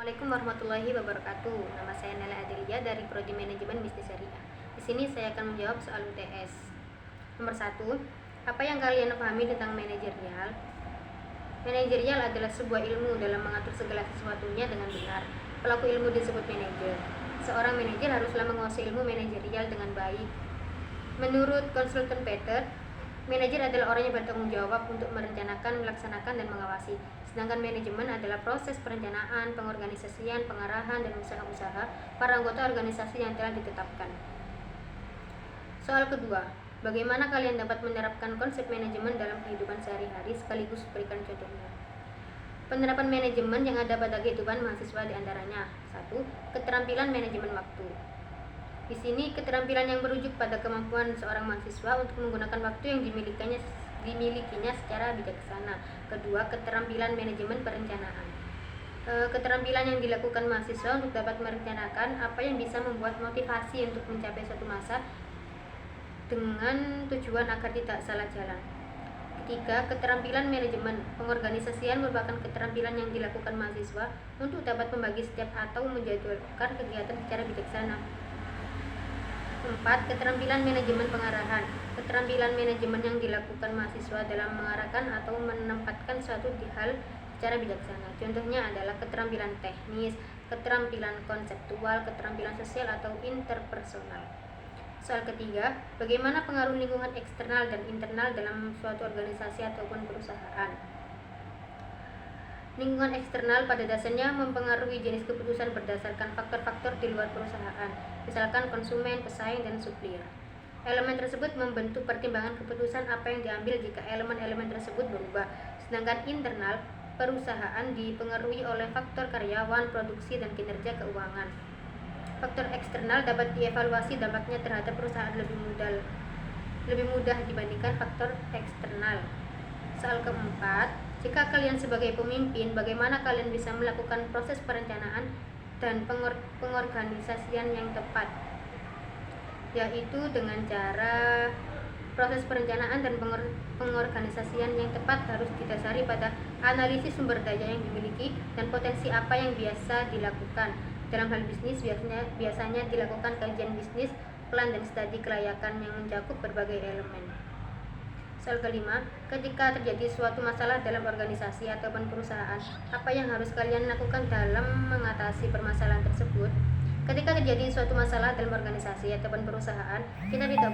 Assalamualaikum warahmatullahi wabarakatuh. Nama saya Nela Adelia dari Prodi Manajemen Bisnis Syariah. Di sini saya akan menjawab soal UTS. Nomor 1, apa yang kalian pahami tentang manajerial? Manajerial adalah sebuah ilmu dalam mengatur segala sesuatunya dengan benar. Pelaku ilmu disebut manajer. Seorang manajer haruslah menguasai ilmu manajerial dengan baik. Menurut konsultan Peter, manajer adalah orang yang bertanggung jawab untuk merencanakan, melaksanakan, dan mengawasi. Sedangkan manajemen adalah proses perencanaan, pengorganisasian, pengarahan, dan usaha-usaha para anggota organisasi yang telah ditetapkan. Soal kedua, bagaimana kalian dapat menerapkan konsep manajemen dalam kehidupan sehari-hari sekaligus berikan contohnya. Penerapan manajemen yang ada pada kehidupan mahasiswa diantaranya 1. Keterampilan manajemen waktu. Di sini keterampilan yang merujuk pada kemampuan seorang mahasiswa untuk menggunakan waktu yang dimilikinya secara bijaksana. Kedua, keterampilan manajemen perencanaan. Keterampilan yang dilakukan mahasiswa untuk dapat merencanakan apa yang bisa membuat motivasi untuk mencapai suatu masa dengan tujuan agar tidak salah jalan. Ketiga, keterampilan manajemen pengorganisasian merupakan keterampilan yang dilakukan mahasiswa untuk dapat membagi setiap atau menjadwalkan kegiatan secara bijaksana. 4. Keterampilan manajemen pengarahan. Keterampilan manajemen yang dilakukan mahasiswa dalam mengarahkan atau menempatkan suatu hal secara bijaksana. Contohnya adalah keterampilan teknis, keterampilan konseptual, keterampilan sosial atau interpersonal. Soal ketiga, bagaimana pengaruh lingkungan eksternal dan internal dalam suatu organisasi ataupun perusahaan? Lingkungan eksternal pada dasarnya mempengaruhi jenis keputusan berdasarkan faktor-faktor di luar perusahaan, misalkan konsumen, pesaing, dan supplier. Elemen tersebut membentuk pertimbangan keputusan apa yang diambil jika elemen-elemen tersebut berubah. Sedangkan internal perusahaan dipengaruhi oleh faktor karyawan, produksi, dan kinerja keuangan. Faktor eksternal dapat dievaluasi dampaknya terhadap perusahaan lebih mudah dibandingkan faktor eksternal. Soal keempat, jika kalian sebagai pemimpin, bagaimana kalian bisa melakukan proses perencanaan dan pengorganisasian yang tepat? Yaitu dengan cara proses perencanaan dan pengorganisasian yang tepat harus didasari pada analisis sumber daya yang dimiliki dan potensi apa yang biasa dilakukan. Dalam hal bisnis, biasanya dilakukan kajian bisnis, plan, dan studi kelayakan yang mencakup berbagai elemen. Soal kelima, ketika terjadi suatu masalah dalam organisasi ataupun perusahaan, apa yang harus kalian lakukan dalam mengatasi permasalahan tersebut? Ketika terjadi suatu masalah dalam organisasi ataupun perusahaan, kita tidak